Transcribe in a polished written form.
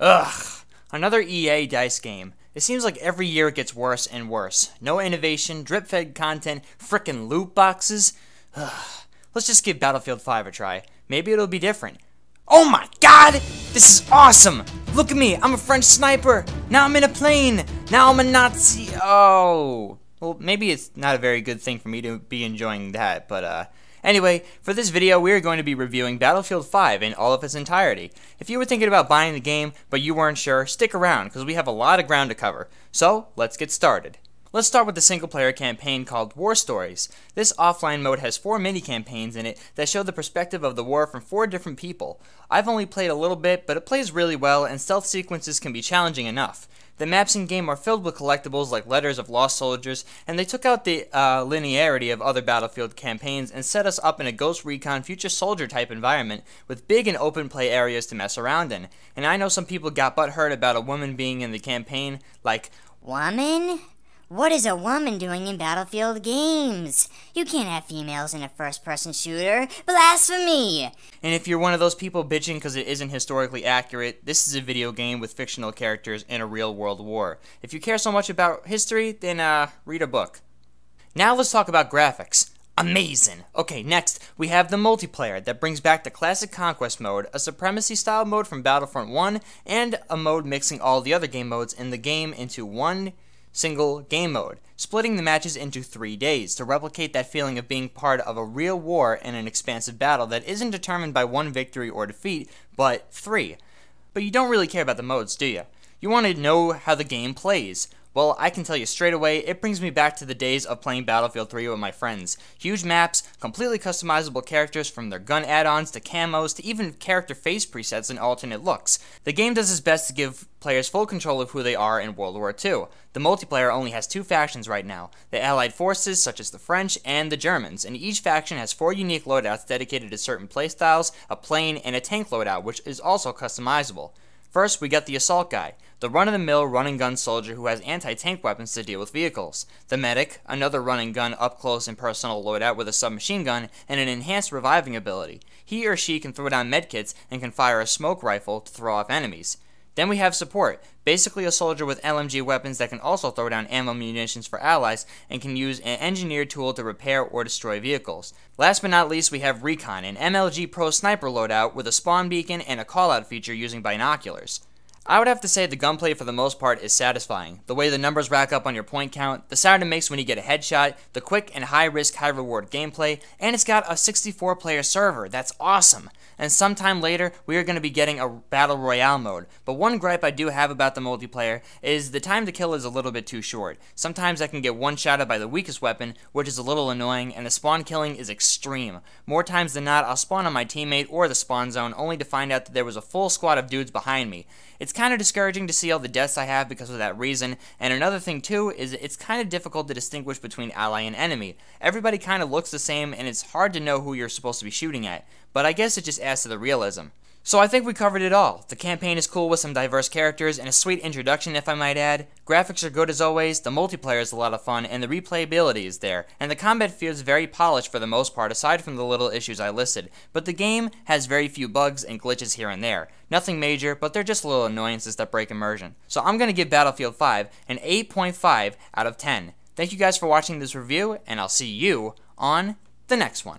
Ugh, another EA DICE game. It seems like every year it gets worse and worse. No innovation, drip-fed content, frickin' loot boxes. Ugh. Let's just give Battlefield 5 a try. Maybe it'll be different. Oh my god! This is awesome! Look at me, I'm a French sniper! Now I'm in a plane! Now I'm a Nazi! Oh! Well, maybe it's not a very good thing for me to be enjoying that, but anyway, for this video, we are going to be reviewing Battlefield 5 in all of its entirety. If you were thinking about buying the game, but you weren't sure, stick around, because we have a lot of ground to cover. So, let's get started. Let's start with the single-player campaign called War Stories. This offline mode has 4 mini-campaigns in it that show the perspective of the war from 4 different people. I've only played a little bit, but it plays really well, and stealth sequences can be challenging enough. The maps in-game are filled with collectibles like letters of lost soldiers, and they took out the linearity of other Battlefield campaigns and set us up in a Ghost Recon Future Soldier type environment with big and open play areas to mess around in. And I know some people got butthurt about a woman being in the campaign, like, woman? What is a woman doing in Battlefield games? You can't have females in a first-person shooter. Blasphemy! And if you're one of those people bitching because it isn't historically accurate, this is a video game with fictional characters in a real-world war. If you care so much about history, then read a book. Now let's talk about graphics. Amazing! Okay, next, we have the multiplayer that brings back the classic Conquest mode, a Supremacy-style mode from Battlefront 1, and a mode mixing all the other game modes in the game into one single game mode, splitting the matches into 3 days to replicate that feeling of being part of a real war in an expansive battle that isn't determined by one victory or defeat, but 3. But you don't really care about the modes, do you? You want to know how the game plays. Well, I can tell you straight away, it brings me back to the days of playing Battlefield 3 with my friends. Huge maps, completely customizable characters from their gun add-ons to camos to even character face presets and alternate looks. The game does its best to give players full control of who they are in World War II. The multiplayer only has 2 factions right now, the Allied forces such as the French and the Germans, and each faction has 4 unique loadouts dedicated to certain playstyles, a plane, and a tank loadout, which is also customizable. First, we got the Assault Guy, the run-of-the-mill run-and-gun soldier who has anti-tank weapons to deal with vehicles. The Medic, another run-and-gun up-close and personal loadout with a submachine gun and an enhanced reviving ability. He or she can throw down medkits and can fire a smoke rifle to throw off enemies. Then we have Support, basically a soldier with LMG weapons that can also throw down ammo munitions for allies and can use an engineered tool to repair or destroy vehicles. Last but not least, we have Recon, an MLG Pro sniper loadout with a spawn beacon and a callout feature using binoculars. I would have to say the gunplay for the most part is satisfying. The way the numbers rack up on your point count, the sound it makes when you get a headshot, the quick and high risk, high reward gameplay, and it's got a 64 player server. That's awesome. And sometime later, we are going to be getting a Battle Royale mode. But one gripe I do have about the multiplayer is the time to kill is a little bit too short. Sometimes I can get one-shotted by the weakest weapon, which is a little annoying, and the spawn killing is extreme. More times than not, I'll spawn on my teammate or the spawn zone only to find out that there was a full squad of dudes behind me. It's kind of discouraging to see all the deaths I have because of that reason, and another thing too is it's kind of difficult to distinguish between ally and enemy. Everybody kind of looks the same and it's hard to know who you're supposed to be shooting at, but I guess it just adds to the realism. So I think we covered it all. The campaign is cool with some diverse characters and a sweet introduction if I might add. Graphics are good as always, the multiplayer is a lot of fun, and the replayability is there. And the combat feels very polished for the most part aside from the little issues I listed. But the game has very few bugs and glitches here and there. Nothing major, but they're just little annoyances that break immersion. So I'm going to give Battlefield 5 an 8.5 out of 10. Thank you guys for watching this review, and I'll see you on the next one.